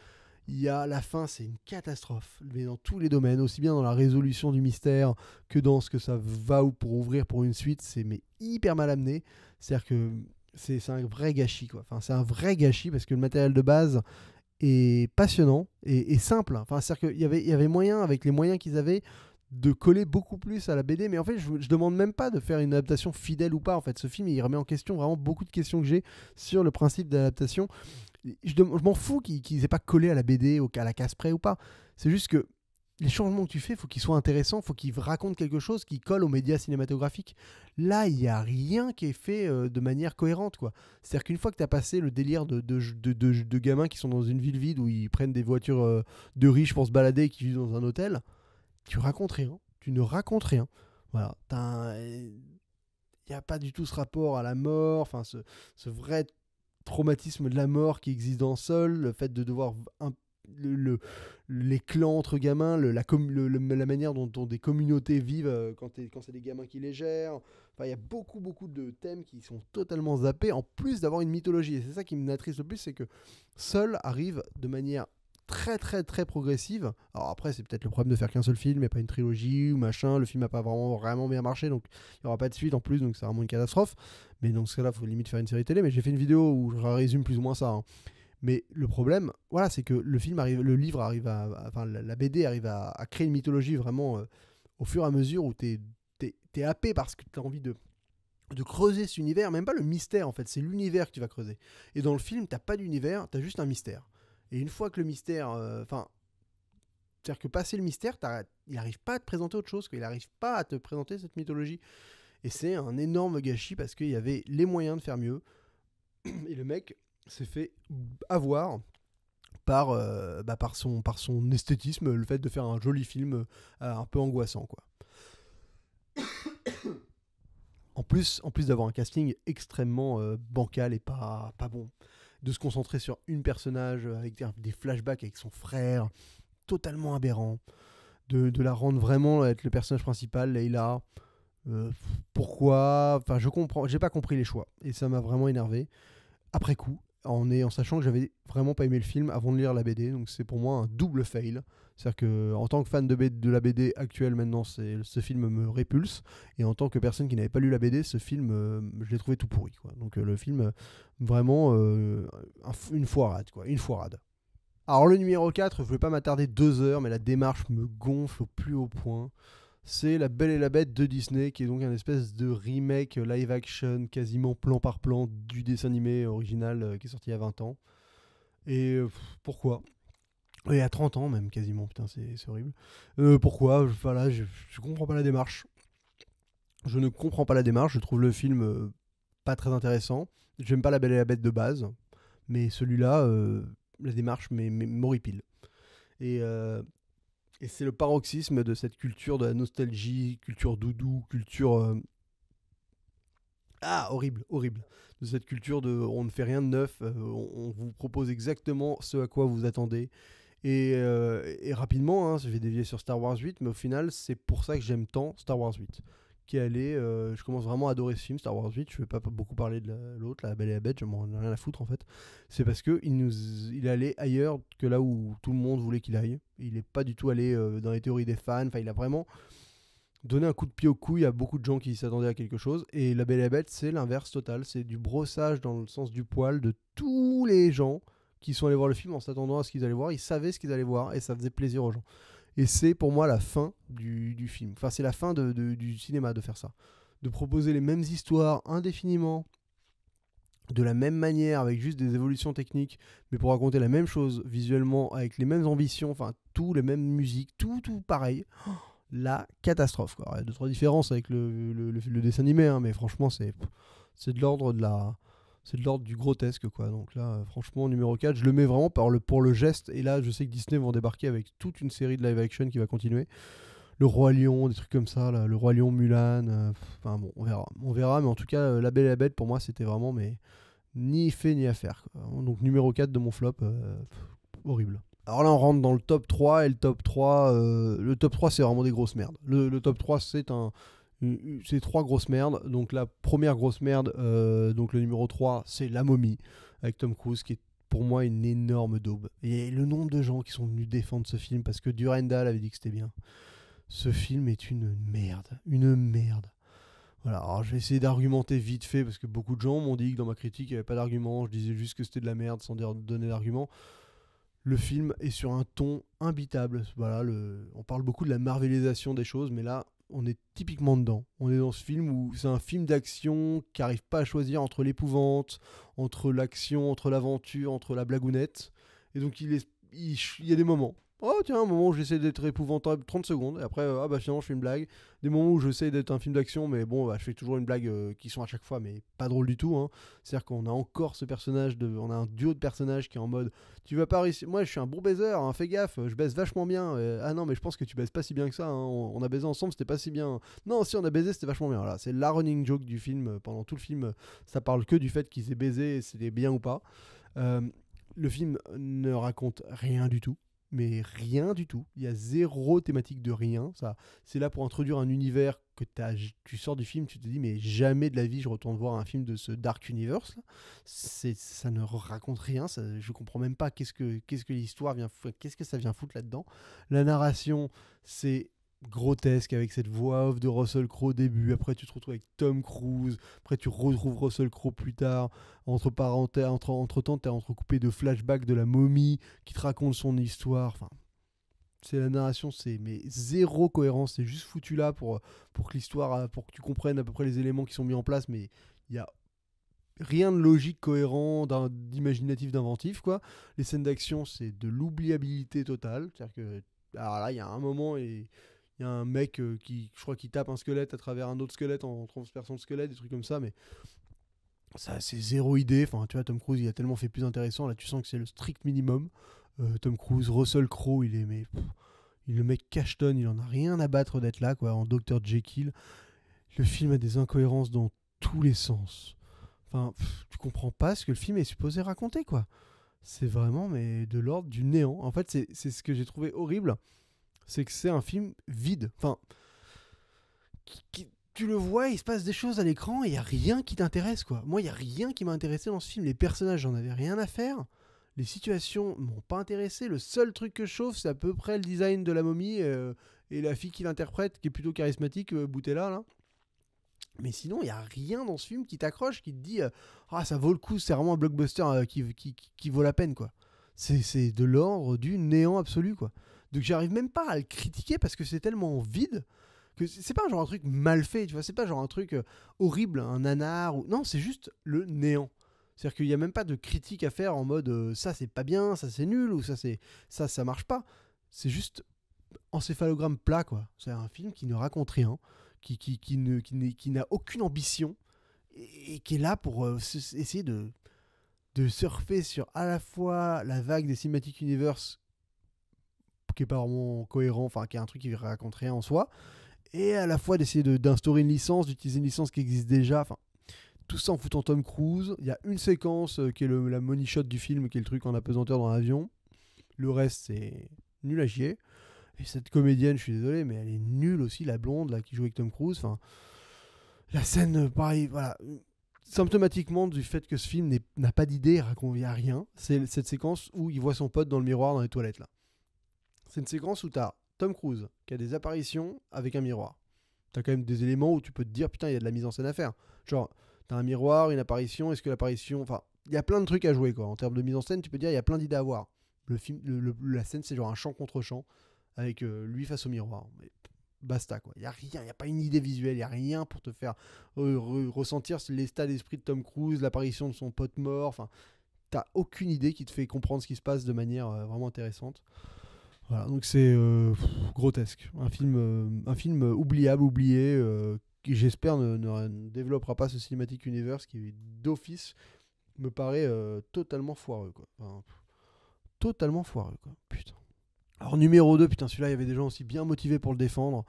Il y a la fin, c'est une catastrophe, mais dans tous les domaines, aussi bien dans la résolution du mystère que dans ce que ça va ou pour ouvrir pour une suite. C'est mais hyper mal amené. C'est-à-dire que c'est un vrai gâchis, quoi. Enfin, c'est un vrai gâchis parce que le matériel de base est passionnant et simple. Enfin, c'est-à-dire qu'il y avait moyen, avec les moyens qu'ils avaient, de coller beaucoup plus à la BD. Mais en fait, je demande même pas de faire une adaptation fidèle ou pas. En fait, ce film, il remet en question vraiment beaucoup de questions que j'ai sur le principe d'adaptation. Je m'en fous qu'ils aient pas collé à la BD, à la casse près ou pas. C'est juste que les changements que tu fais, il faut qu'ils soient intéressants, il faut qu'ils racontent quelque chose qui colle aux médias cinématographiques. Là, il n'y a rien qui est fait de manière cohérente, quoi. C'est-à-dire qu'une fois que tu as passé le délire de gamins qui sont dans une ville vide où ils prennent des voitures de riches pour se balader et qui vivent dans un hôtel, tu racontes rien. Tu ne racontes rien. Voilà. Il n'y a pas du tout ce rapport à la mort, enfin, ce vrai traumatisme de la mort qui existe dans Seul, le fait de devoir les clans entre gamins, la manière dont des communautés vivent quand c'est des gamins qui les gèrent. Enfin, il y a beaucoup de thèmes qui sont totalement zappés, en plus d'avoir une mythologie. Et c'est ça qui m'attriste le plus, c'est que Seul arrive de manière très très très progressive. Alors après, c'est peut-être le problème de faire qu'un seul film et pas une trilogie ou machin. Le film n'a pas vraiment bien marché, donc il n'y aura pas de suite en plus, donc c'est vraiment une catastrophe. Mais dans ce cas-là, il faut limite faire une série télé. Mais j'ai fait une vidéo où je résume plus ou moins ça, hein. Mais le problème, voilà, c'est que la BD arrive à créer une mythologie vraiment au fur et à mesure où t'es happé parce que t'as envie de creuser cet univers, même pas le mystère en fait, c'est l'univers que tu vas creuser. Et dans le film, t'as pas d'univers, t'as juste un mystère. Et une fois que le mystère, C'est-à-dire que passer le mystère, il n'arrive pas à te présenter autre chose, quoi. Il n'arrive pas à te présenter cette mythologie. Et c'est un énorme gâchis parce qu'il y avait les moyens de faire mieux. Et le mec s'est fait avoir par son esthétisme, le fait de faire un joli film un peu angoissant, quoi. En plus d'avoir un casting extrêmement bancal et pas bon, de se concentrer sur une personnage avec des flashbacks avec son frère, totalement aberrant, de la rendre vraiment être le personnage principal, Layla. Pourquoi? Enfin, j'ai pas compris les choix et ça m'a vraiment énervé. Après coup, en sachant que j'avais vraiment pas aimé le film avant de lire la BD, donc c'est pour moi un double fail. C'est-à-dire que en tant que fan de la BD actuelle maintenant, ce film me répulse, et en tant que personne qui n'avait pas lu la BD, ce film, je l'ai trouvé tout pourri, quoi. Donc le film, vraiment une foirade, quoi, une foirade. Alors le numéro 4, je vais pas m'attarder 2 heures, mais la démarche me gonfle au plus haut point. C'est La Belle et la Bête de Disney, qui est donc un espèce de remake live action, quasiment plan par plan, du dessin animé original qui est sorti il y a 20 ans. Et pourquoi? Et à 30 ans même, quasiment, putain, c'est horrible. Pourquoi? Voilà, je comprends pas la démarche. Je ne comprends pas la démarche, je trouve le film pas très intéressant. J'aime pas La Belle et la Bête de base, mais celui-là, la démarche m'horripile. Et c'est le paroxysme de cette culture de la nostalgie, culture doudou, culture... horrible, horrible. De cette culture de on ne fait rien de neuf, on vous propose exactement ce à quoi vous attendez. Et rapidement, hein, je vais dévier sur Star Wars 8, mais au final, c'est pour ça que j'aime tant Star Wars 8. Je commence vraiment à adorer ce film, Star Wars 8. Je ne vais pas beaucoup parler de l'autre, La Belle et la Bête, je m'en ai rien à foutre en fait. C'est parce qu'il allait ailleurs que là où tout le monde voulait qu'il aille. Il n'est pas du tout allé dans les théories des fans. Enfin, il a vraiment donné un coup de pied au couille à beaucoup de gens qui s'attendaient à quelque chose. Et La Belle et la Bête, c'est l'inverse total. C'est du brossage dans le sens du poil de tous les gens qui sont allés voir le film en s'attendant à ce qu'ils allaient voir. Ils savaient ce qu'ils allaient voir et ça faisait plaisir aux gens. Et c'est pour moi la fin du film. Enfin, c'est la fin du cinéma de faire ça. De proposer les mêmes histoires indéfiniment, de la même manière, avec juste des évolutions techniques, mais pour raconter la même chose visuellement, avec les mêmes ambitions, enfin, tout, les mêmes musiques, tout pareil. La catastrophe, quoi. Il y a 2-3 différences avec le dessin animé, hein, mais franchement, c'est de l'ordre du grotesque, quoi. Donc là, franchement, numéro 4, je le mets vraiment pour le geste. Et là, je sais que Disney vont débarquer avec toute une série de live action qui va continuer. Le Roi Lion, des trucs comme ça, là, le Roi Lion, Mulan. Enfin bon, on verra. On verra, mais en tout cas, La Belle et la Bête, pour moi, c'était vraiment ni fait ni à faire, quoi. Donc numéro 4 de mon flop, horrible. Alors là, on rentre dans le top 3, et le top 3, c'est vraiment des grosses merdes. Le top 3, c'est 3 grosses merdes. Donc la première grosse merde, donc le numéro 3, c'est La Momie, avec Tom Cruise, qui est pour moi une énorme daube. Et le nombre de gens qui sont venus défendre ce film, parce que Durandal avait dit que c'était bien. Ce film est une merde. Une merde. Voilà, alors je vais essayer d'argumenter vite fait, parce que beaucoup de gens m'ont dit que dans ma critique, il n'y avait pas d'argument. Je disais juste que c'était de la merde sans donner d'argument. Le film est sur un ton imbitable. Voilà, on parle beaucoup de la marvelisation des choses, mais là, on est typiquement dedans. On est dans ce film où c'est un film d'action qui n'arrive pas à choisir entre l'épouvante, entre l'action, entre l'aventure, entre la blagounette. Et donc, il y a des moments. Oh tiens, un moment où j'essaie d'être épouvantable 30 secondes, et après, finalement je fais une blague. Des moments où j'essaie d'être un film d'action, mais bon, je fais toujours une blague qui sont à chaque fois, mais pas drôle du tout, hein. C'est-à-dire qu'on a encore ce personnage, on a un duo de personnages qui est en mode, tu vas pas réussir, moi je suis un bon baiser, hein, fais gaffe, je baise vachement bien. Ah non, mais je pense que tu baises pas si bien que ça, hein. On a baisé ensemble, c'était pas si bien. Non, si on a baisé, c'était vachement bien. Voilà, c'est la running joke du film, pendant tout le film, ça parle que du fait qu'ils aient baisé, et c'était bien ou pas. Le film ne raconte rien du tout. Mais rien du tout. Il y a zéro thématique de rien. Ça, c'est là pour introduire un univers que tu sors du film, tu te dis mais jamais de la vie je retourne voir un film de ce Dark Universe là. Ça ne raconte rien. Je comprends même pas qu'est-ce que l'histoire qu'est-ce que ça vient foutre là-dedans. La narration, c'est grotesque avec cette voix off de Russell Crowe au début. Après tu te retrouves avec Tom Cruise. Après tu retrouves Russell Crowe plus tard. Entre temps, t'es entrecoupé de flashbacks de la momie qui te raconte son histoire. Enfin, c'est la narration, mais zéro cohérence. C'est juste foutu là pour que l'histoire, pour que tu comprennes à peu près les éléments qui sont mis en place, mais il y a rien de logique, cohérent, d'imaginatif, d'inventif, quoi. Les scènes d'action, c'est de l'oubliabilité totale. C'est-à-dire que Alors là, il y a un moment et il y a un mec qui, je crois, qui tape un squelette à travers un autre squelette en transperçant le squelette, des trucs comme ça, mais ça, c'est zéro idée. Enfin, tu vois, Tom Cruise, il a tellement fait plus intéressant. Là, tu sens que c'est le strict minimum. Tom Cruise, Russell Crowe, il est, mais le mec cachetonne, il en a rien à battre d'être là, quoi, en Dr. Jekyll. Le film a des incohérences dans tous les sens. Enfin, tu comprends pas ce que le film est supposé raconter, quoi. C'est vraiment, mais de l'ordre du néant. En fait, c'est ce que j'ai trouvé horrible, c'est que c'est un film vide. Enfin, tu le vois, il se passe des choses à l'écran et il n'y a rien qui t'intéresse, quoi. Moi, il n'y a rien qui m'a intéressé dans ce film. Les personnages, j'en avais rien à faire. Les situations m'ont pas intéressé. Le seul truc que je chauffe, c'est à peu près le design de la momie et la fille qui l'interprète, qui est plutôt charismatique, Boutella, là. Mais sinon, il n'y a rien dans ce film qui t'accroche, qui te dit ah, ça vaut le coup, c'est vraiment un blockbuster qui vaut la peine, quoi. C'est de l'ordre du néant absolu, quoi. Donc j'arrive même pas à le critiquer parce que c'est tellement vide que c'est pas genre un truc mal fait, tu vois, c'est pas genre un truc horrible, un nanar ou non, c'est juste le néant. C'est-à-dire qu'il n'y a même pas de critique à faire en mode ça c'est pas bien, ça c'est nul ou ça marche pas. C'est juste encéphalogramme plat, quoi. C'est un film qui ne raconte rien, qui n'a aucune ambition et qui est là pour essayer de surfer sur à la fois la vague des Cinematic Universe qui est pas vraiment cohérent, enfin qui est un truc qui raconte rien en soi, et à la fois d'essayer d'instaurer une licence, d'utiliser une licence qui existe déjà, enfin tout ça en foutant Tom Cruise. Il y a une séquence qui est la money shot du film, qui est le truc en apesanteur dans l'avion. Le reste c'est nul à chier. Et cette comédienne, je suis désolé, mais elle est nulle aussi, la blonde là qui joue avec Tom Cruise. Enfin, la scène, pareil, voilà, symptomatiquement du fait que ce film n'a pas d'idée, il raconte rien. C'est cette séquence où il voit son pote dans le miroir dans les toilettes là. C'est une séquence où t'as Tom Cruise qui a des apparitions avec un miroir. T'as quand même des éléments où tu peux te dire putain, il y a de la mise en scène à faire. Genre, t'as un miroir, une apparition, est-ce que l'apparition. Enfin, il y a plein de trucs à jouer, quoi. En termes de mise en scène, tu peux dire il y a plein d'idées à voir. La scène, c'est genre un champ contre champ avec lui face au miroir. Mais basta, quoi. Il n'y a rien, il n'y a pas une idée visuelle, il n'y a rien pour te faire ressentir l'état d'esprit de Tom Cruise, l'apparition de son pote mort. Enfin, t'as aucune idée qui te fait comprendre ce qui se passe de manière vraiment intéressante. Voilà, donc c'est grotesque. Un film oubliable, oublié, qui j'espère ne développera pas ce Cinematic Universe qui, d'office, me paraît totalement foireux, quoi. Enfin, totalement foireux, quoi. Putain. Alors, numéro 2, putain, celui-là, il y avait des gens aussi bien motivés pour le défendre.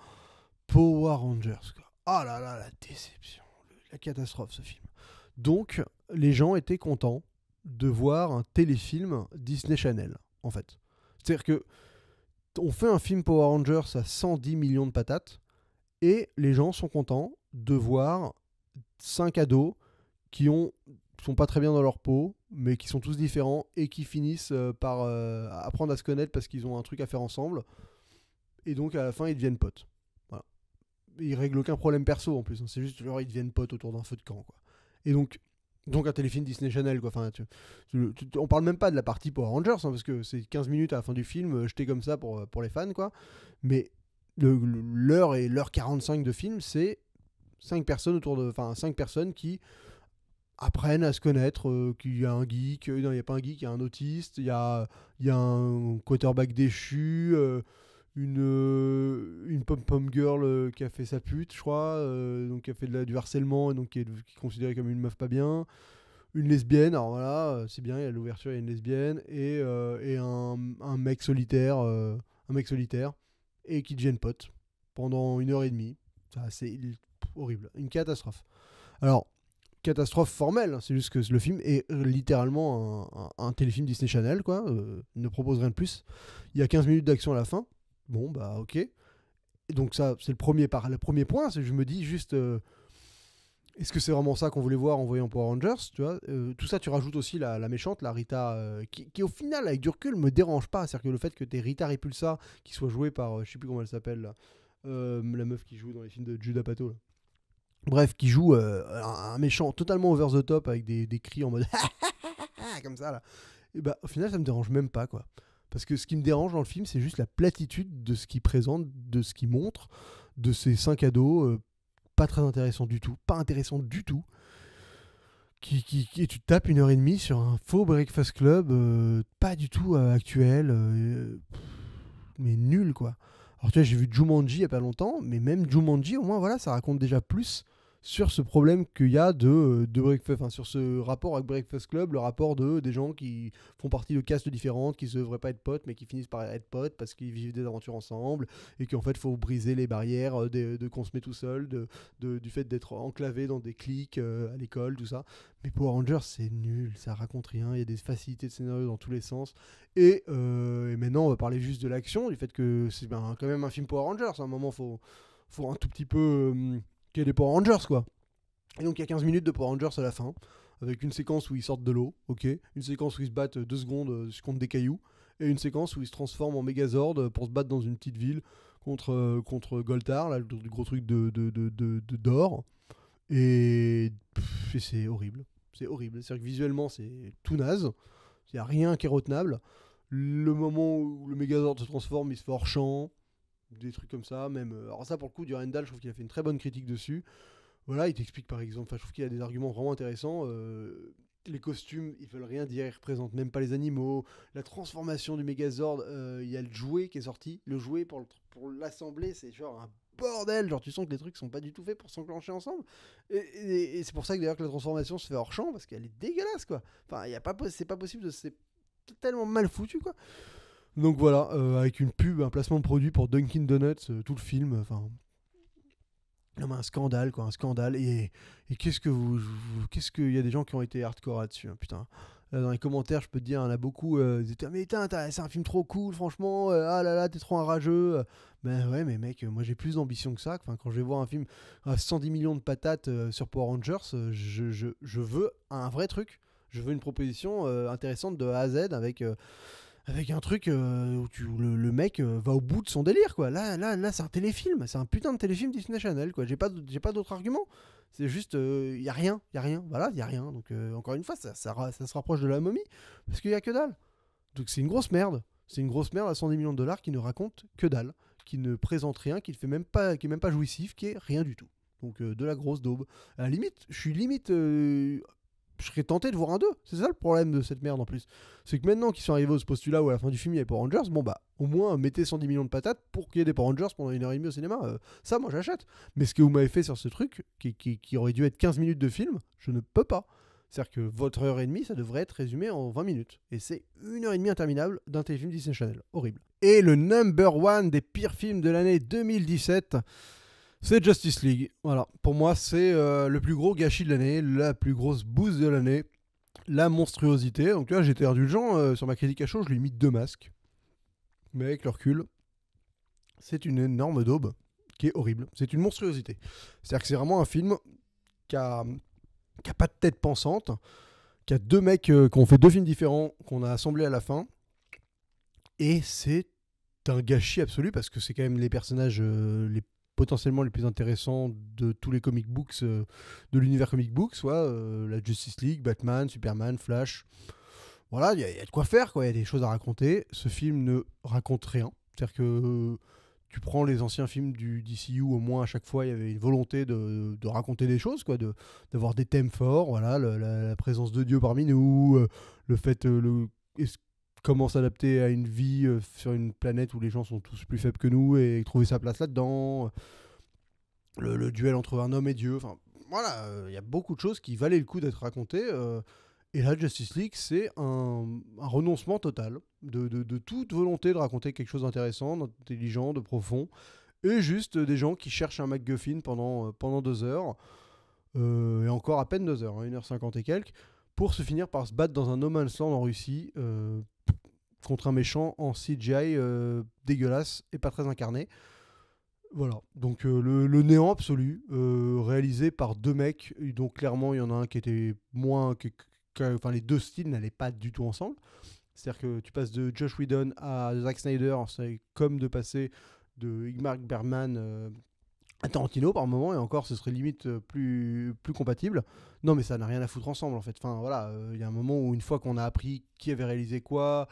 Power Rangers, quoi. Ah là là, la déception. La catastrophe, ce film. Donc, les gens étaient contents de voir un téléfilm Disney Channel, en fait. C'est-à-dire que on fait un film Power Rangers à 110 millions de patates et les gens sont contents de voir 5 ados qui sont pas très bien dans leur peau, mais qui sont tous différents et qui finissent par apprendre à se connaître parce qu'ils ont un truc à faire ensemble. Et donc à la fin, ils deviennent potes. Voilà. Ils règlent aucun problème perso en plus. Hein. C'est juste genre ils deviennent potes autour d'un feu de camp, quoi. Et donc un téléfilm Disney Channel, quoi. Enfin, on parle même pas de la partie Power Rangers, hein, parce que c'est 15 minutes à la fin du film, jeté comme ça pour les fans, quoi. Mais l'heure et l'heure 45 de film, c'est 5 personnes 5 personnes qui apprennent à se connaître, qu'il y a un geek, non il n'y a pas un geek, il y a un autiste, il y a un quarterback déchu, une pom-pom girl qui a fait sa pute, je crois, donc qui a fait du harcèlement et donc qui est considérée comme une meuf pas bien, une lesbienne, alors voilà, c'est bien, il y a l'ouverture, il y a une lesbienne, et un mec solitaire, et qui deviennent potes pendant 1 heure et demie. Ça, c'est horrible, une catastrophe. Alors, catastrophe formelle, c'est juste que le film est littéralement un téléfilm Disney Channel, quoi, ne propose rien de plus. Il y a 15 minutes d'action à la fin, bon bah ok. Et donc ça, c'est le premier point, c'est que je me dis juste, est-ce que c'est vraiment ça qu'on voulait voir en voyant Power Rangers, tu vois. Tout ça, tu rajoutes aussi la méchante, la Rita, qui au final, avec du recul, me dérange pas, c'est-à-dire que le fait que t'aies Rita Repulsa, qui soit jouée par, je sais plus comment elle s'appelle, là, la meuf qui joue dans les films de Judd Apatow, là. Bref, qui joue un méchant totalement over the top avec des cris en mode comme ça là. Et bah au final ça me dérange même pas, quoi. Parce que ce qui me dérange dans le film, c'est juste la platitude de ce qu'il présente, de ce qu'il montre, de ces 5 ados pas très intéressants du tout, et tu te tapes 1 heure et demie sur un faux Breakfast Club pas du tout actuel. mais nul quoi. Alors tu vois, j'ai vu Jumanji il y a pas longtemps, mais même Jumanji, au moins voilà, ça raconte déjà plus sur ce problème qu'il y a de Breakfast, enfin, sur ce rapport avec Breakfast Club, le rapport de des gens qui font partie de castes différentes, qui ne devraient pas être potes, mais qui finissent par être potes parce qu'ils vivent des aventures ensemble, et qu'en fait, il faut briser les barrières de qu'on se met tout seul, du fait d'être enclavé dans des cliques à l'école, tout ça. Mais Power Rangers, c'est nul, ça raconte rien, il y a des facilités de scénario dans tous les sens. Et maintenant, on va parler juste de l'action, du fait que c'est quand même un film Power Rangers. À un moment, faut un tout petit peu qu'il y ait des Power Rangers, quoi. Et donc, il y a 15 minutes de Power Rangers à la fin, avec une séquence où ils sortent de l'eau, ok, une séquence où ils se battent 2 secondes contre des cailloux, et une séquence où ils se transforment en Megazord pour se battre dans une petite ville contre Goltar, là, le gros truc d'or. Et c'est horrible. C'est horrible. C'est-à-dire que visuellement, c'est tout naze. Il n'y a rien qui est retenable. Le moment où le Megazord se transforme, il se fait hors champ. Des trucs comme ça. Même, alors ça, pour le coup, Durandal, je trouve qu'il a fait une très bonne critique dessus. Voilà, il t'explique par exemple, enfin, je trouve qu'il a des arguments vraiment intéressants. Les costumes, ils veulent rien dire, ils représentent même pas les animaux. La transformation du Megazord, il y a le jouet qui est sorti. Le jouet pour l'assembler, c'est genre un bordel. Genre, tu sens que les trucs sont pas du tout faits pour s'enclencher ensemble. Et c'est pour ça que d'ailleurs que la transformation se fait hors champ, parce qu'elle est dégueulasse, quoi. Enfin, c'est pas possible, c'est tellement mal foutu, quoi. Donc voilà, avec une pub, un placement de produit pour Dunkin' Donuts, tout le film, enfin. Non mais un scandale quoi, un scandale. Et qu'est-ce qu'il y a des gens qui ont été hardcore là-dessus, hein, putain. Là, dans les commentaires, je peux te dire, il y en a beaucoup, ils disaient mais putain, c'est un film trop cool, franchement, ah là là, t'es trop un rageux. Ben ouais, mais mec, moi j'ai plus d'ambition que ça. Enfin, quand je vais voir un film à 110 millions de patates sur Power Rangers, je veux un vrai truc. Je veux une proposition intéressante de A à Z avec un truc où le mec va au bout de son délire, quoi. Là c'est un téléfilm, c'est un putain de téléfilm Disney Channel, quoi. J'ai pas d'autre argument. C'est juste, y a rien, voilà, y a rien. Donc encore une fois, ça se rapproche de la momie, parce qu'il y a que dalle. Donc c'est une grosse merde. C'est une grosse merde à 110 millions de dollars qui ne raconte que dalle, qui ne présente rien, qui est même pas jouissif, qui est rien du tout. Donc de la grosse daube. À la limite, je serais tenté de voir un 2. C'est ça le problème de cette merde en plus. C'est que maintenant qu'ils sont arrivés au ce postulat où à la fin du film il y a Power Rangers, bon bah au moins mettez 110 millions de patates pour qu'il y ait des Power Rangers pendant 1h30 au cinéma. Ça moi j'achète. Mais ce que vous m'avez fait sur ce truc, qui aurait dû être 15 minutes de film, je ne peux pas. C'est-à-dire que votre heure et demie, ça devrait être résumé en 20 minutes. Et c'est 1h30 interminable d'un téléfilm Disney Channel. Horrible. Et le number one des pires films de l'année 2017... c'est Justice League. Voilà. Pour moi, c'est le plus gros gâchis de l'année, la plus grosse bouse de l'année, la monstruosité. Donc là, j'étais indulgent sur ma critique à chaud, je lui ai mis 2 masques. Mais avec le recul, c'est une énorme daube qui est horrible. C'est une monstruosité. C'est-à-dire que c'est vraiment un film qui a pas de tête pensante, qui a 2 mecs qui ont fait 2 films différents, qu'on a assemblés à la fin. Et c'est un gâchis absolu parce que c'est quand même les personnages potentiellement les plus intéressants de tous les comic books, de l'univers comic book, soit la Justice League, Batman, Superman, Flash. Voilà, il y a de quoi faire, quoi. Il y a des choses à raconter. Ce film ne raconte rien. C'est-à-dire que tu prends les anciens films du DCU, au moins à chaque fois il y avait une volonté de raconter des choses, quoi, d'avoir des thèmes forts, voilà, la présence de Dieu parmi nous, le fait comment s'adapter à une vie sur une planète où les gens sont tous plus faibles que nous et trouver sa place là-dedans, le duel entre un homme et Dieu, enfin voilà, il y a beaucoup de choses qui valaient le coup d'être racontées. Et là, Justice League, c'est un renoncement total de toute volonté de raconter quelque chose d'intéressant, d'intelligent, de profond, et juste des gens qui cherchent un MacGuffin pendant 2 heures, et encore à peine 2 heures, hein, 1h50 et quelques, pour se finir par se battre dans un no man's land en Russie, contre un méchant en CGI dégueulasse et pas très incarné. Voilà, donc le néant absolu, réalisé par 2 mecs, donc clairement il y en a un qui était moins... Enfin, les 2 styles n'allaient pas du tout ensemble. C'est-à-dire que tu passes de Josh Whedon à Zack Snyder, c'est comme de passer de Ingmar Bergman à Tarantino par moment, et encore ce serait limite plus compatible. Non mais ça n'a rien à foutre ensemble en fait. Enfin voilà, y a un moment où une fois qu'on a appris qui avait réalisé quoi,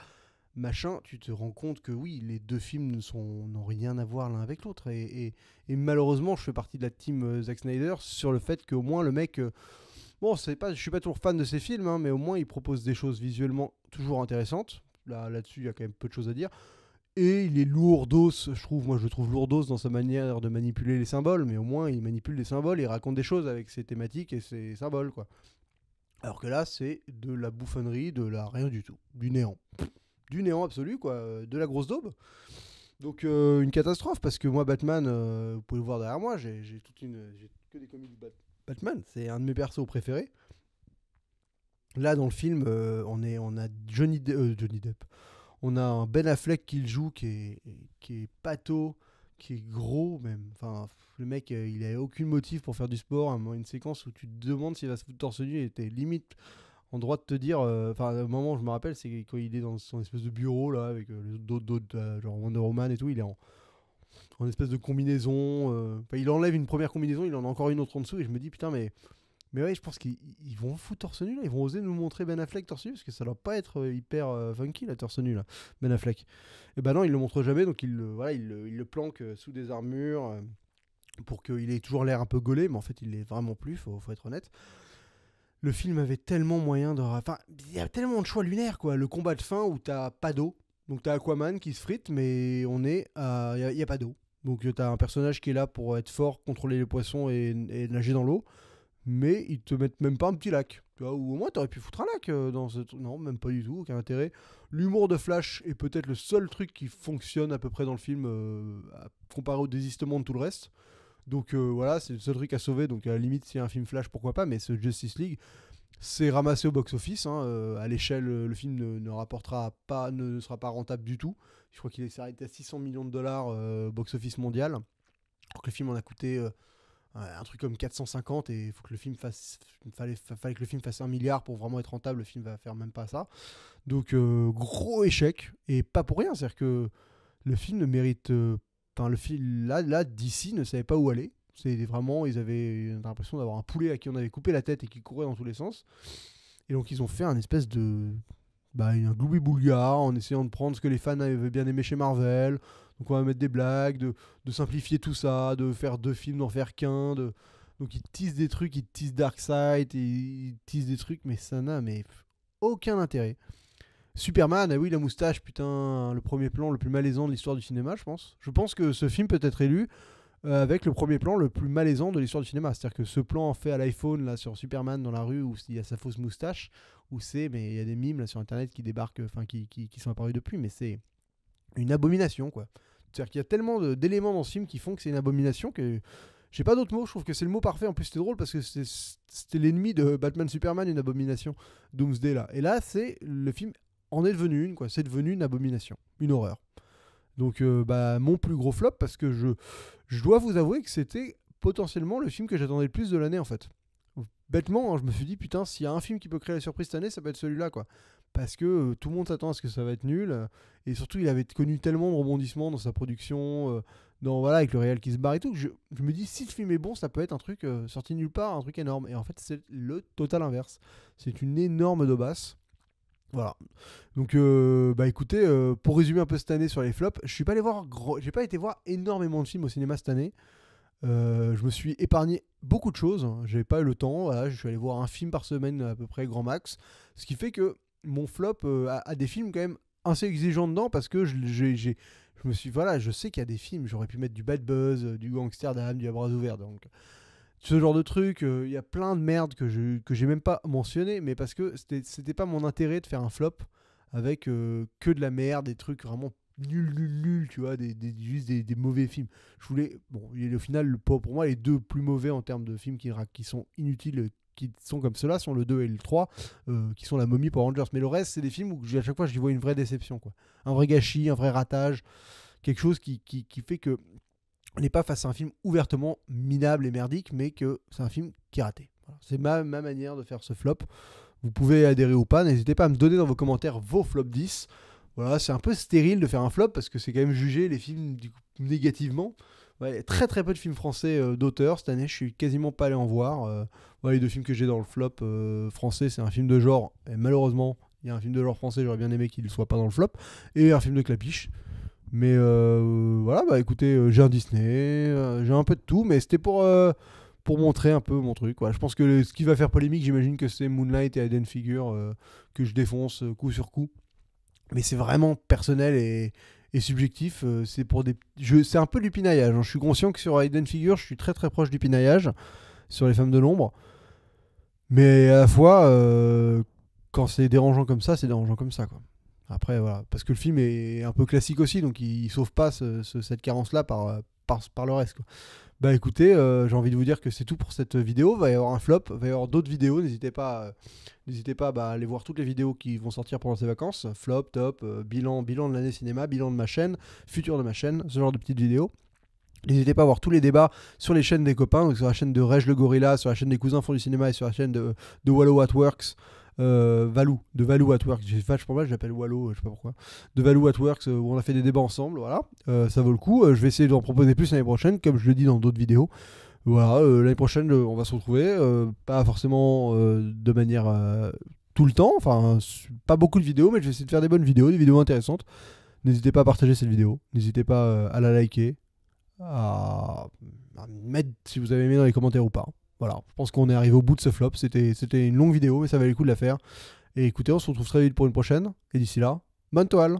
machin, tu te rends compte que oui, les 2 films n'ont rien à voir l'un avec l'autre. Et malheureusement, je fais partie de la team Zack Snyder sur le fait qu'au moins le mec... bon, je suis pas toujours fan de ses films, hein, mais au moins il propose des choses visuellement toujours intéressantes. Là-dessus, il y a quand même peu de choses à dire. Et il est lourdos, je trouve. Moi, je le trouve lourdos dans sa manière de manipuler les symboles, mais au moins, il manipule des symboles, il raconte des choses avec ses thématiques et ses symboles, quoi. Alors que là, c'est de la bouffonnerie, de la rien du tout, du néant. Du néant absolu, quoi, de la grosse daube. Donc, une catastrophe, parce que moi, Batman, vous pouvez le voir derrière moi, j'ai que des comics Batman, c'est un de mes persos préférés. Là, dans le film, on a Johnny Depp. On a un Ben Affleck qui le joue, qui est pâteau, qui est gros même. Enfin, le mec, il a aucun motif pour faire du sport. À un moment, une séquence où tu te demandes s'il va se foutre torse nu et t'es limite en droit de te dire. Enfin, au moment où je me rappelle, c'est quand il est dans son espèce de bureau là, avec d'autres, genre Wonder Woman et tout. Il est en espèce de combinaison. Enfin, il enlève une première combinaison, il en a encore une autre en dessous. Et je me dis, putain, mais ouais, je pense qu'ils vont foutre torse nu là. Ils vont oser nous montrer Ben Affleck torse nu parce que ça doit pas être hyper funky la torse nu là, Ben Affleck. Et bah non, il le montre jamais, donc voilà, il le planque sous des armures pour qu'il ait toujours l'air un peu gaulé, mais en fait il l'est vraiment plus, faut être honnête. Le film avait tellement moyen de. Enfin, il y a tellement de choix lunaires quoi. Le combat de fin où t'as pas d'eau, donc t'as Aquaman qui se frite, mais il y a pas d'eau. Donc t'as un personnage qui est là pour être fort, contrôler les poissons et nager dans l'eau. Mais ils te mettent même pas un petit lac. Tu vois, ou au moins t'aurais pu foutre un lac dans ce truc. Non, même pas du tout, aucun intérêt. L'humour de Flash est peut-être le seul truc qui fonctionne à peu près dans le film, comparé au désistement de tout le reste. Donc voilà, c'est le seul truc à sauver. Donc à la limite, s'il y a un film Flash, pourquoi pas. Mais ce Justice League, c'est ramassé au box-office. À l'échelle, le film ne rapportera pas, ne sera pas rentable du tout. Je crois qu'il s'est arrêté à 600 millions de dollars box-office mondial. Alors que le film en a coûté un truc comme 450 et il faut que le film fallait que le film fasse 1 milliard pour vraiment être rentable. Le film va faire même pas ça. Donc gros échec et pas pour rien. C'est-à-dire que le film ne mérite. Enfin, le film là DC ne savait pas où aller. C'est vraiment, ils avaient l'impression d'avoir un poulet à qui on avait coupé la tête et qui courait dans tous les sens. Et donc ils ont fait un espèce de un gloubi-boulga en essayant de prendre ce que les fans avaient bien aimé chez Marvel. Donc on va mettre des blagues, de simplifier tout ça, de faire 2 films, d'en faire qu'un. Donc ils teasent des trucs, ils teasent Darkseid, ils teasent des trucs, mais ça n'a aucun intérêt. Superman, ah oui, la moustache, putain, le premier plan le plus malaisant de l'histoire du cinéma, je pense. Je pense que ce film peut être élu avec le premier plan le plus malaisant de l'histoire du cinéma. C'est-à-dire que ce plan fait à l'iPhone là sur Superman dans la rue où il y a sa fausse moustache, mais il y a des mimes là sur internet qui débarquent, enfin qui sont apparus depuis, mais c'est une abomination quoi. C'est-à-dire qu'il y a tellement d'éléments dans ce film qui font que c'est une abomination que j'ai pas d'autre mot. Je trouve que c'est le mot parfait. En plus c'était drôle parce que c'était l'ennemi de Batman Superman, une abomination, Doomsday là. Et là c'est le film en est devenu une quoi. C'est devenu une abomination, une horreur. Donc mon plus gros flop parce que je dois vous avouer que c'était potentiellement le film que j'attendais le plus de l'année en fait. Bêtement, hein, je me suis dit putain, s'il y a un film qui peut créer la surprise cette année, ça peut être celui-là quoi. Parce que tout le monde s'attend à ce que ça va être nul et surtout il avait connu tellement de rebondissements dans sa production, avec le réel qui se barre et tout. Que je me dis si le film est bon, ça peut être un truc sorti nulle part, un truc énorme. Et en fait c'est le total inverse. C'est une énorme daubasse. Voilà. Donc, écoutez, pour résumer un peu cette année sur les flops, j'ai pas été voir énormément de films au cinéma cette année. Je me suis épargné beaucoup de choses. J'ai pas eu le temps. Voilà, je suis allé voir un film par semaine à peu près grand max, ce qui fait que mon flop a des films quand même assez exigeants dedans parce que je me suis je sais qu'il y a des films. J'aurais pu mettre du Bad Buzz, du Gangsterdam, du À bras ouverts. Donc ce genre de truc, il y a plein de merde que j'ai même pas mentionné, mais parce que c'était pas mon intérêt de faire un flop avec que de la merde, des trucs vraiment nuls, tu vois, juste des mauvais films. Je voulais, bon, au final, pour moi, les 2 plus mauvais en termes de films qui sont inutiles, qui sont comme ceux-là, sont le 2 et le 3, qui sont La Momie pour Rangers. Mais le reste, c'est des films où à chaque fois, j'y vois une vraie déception, quoi. Un vrai gâchis, un vrai ratage, quelque chose qui fait que on n'est pas face à un film ouvertement minable et merdique, mais que c'est un film qui est raté. Voilà. C'est ma manière de faire ce flop. Vous pouvez adhérer ou pas, n'hésitez pas à me donner dans vos commentaires vos flop 10. Voilà, c'est un peu stérile de faire un flop parce que c'est quand même juger les films négativement. Ouais, très très peu de films français d'auteur cette année, je suis quasiment pas allé en voir. Les 2 films que j'ai dans le flop français, c'est un film de genre, et malheureusement, il y a un film de genre français, j'aurais bien aimé qu'il ne soit pas dans le flop, et un film de Clapiche. Mais écoutez, j'ai un Disney, j'ai un peu de tout, mais c'était pour montrer un peu mon truc. Voilà. Je pense que ce qui va faire polémique, j'imagine que c'est Moonlight et Hidden Figure que je défonce coup sur coup. Mais c'est vraiment personnel et subjectif. C'est pour c'est un peu du pinaillage, hein. Je suis conscient que sur Hidden Figure, je suis très très proche du pinaillage sur les femmes de l'ombre. Mais à la fois, quand c'est dérangeant comme ça, c'est dérangeant comme ça, quoi. Après, voilà. Parce que le film est un peu classique aussi, donc il sauve pas cette carence-là par le reste, quoi. Bah écoutez, j'ai envie de vous dire que c'est tout pour cette vidéo. Va y avoir un flop, va y avoir d'autres vidéos. N'hésitez pas à aller voir toutes les vidéos qui vont sortir pendant ces vacances. Flop, top, bilan de l'année cinéma, bilan de ma chaîne, futur de ma chaîne, ce genre de petites vidéos. N'hésitez pas à voir tous les débats sur les chaînes des copains, donc sur la chaîne de Reg le Gorilla, sur la chaîne des cousins font du cinéma et sur la chaîne de Wallo at Works. De Valou at Works, j'ai vachement mal, je l'appelle Wallo, je sais pas pourquoi. De Valou at Works, où on a fait des débats ensemble, voilà. Ça vaut le coup. Je vais essayer d'en proposer plus l'année prochaine, comme je le dis dans d'autres vidéos. Voilà, l'année prochaine, on va se retrouver. Pas forcément de manière tout le temps, enfin, pas beaucoup de vidéos, mais je vais essayer de faire des bonnes vidéos, des vidéos intéressantes. N'hésitez pas à partager cette vidéo, n'hésitez pas à la liker, à mettre si vous avez aimé dans les commentaires ou pas. Voilà, je pense qu'on est arrivé au bout de ce flop. C'était une longue vidéo, mais ça valait le coup de la faire. Et écoutez, on se retrouve très vite pour une prochaine. Et d'ici là, bonne toile!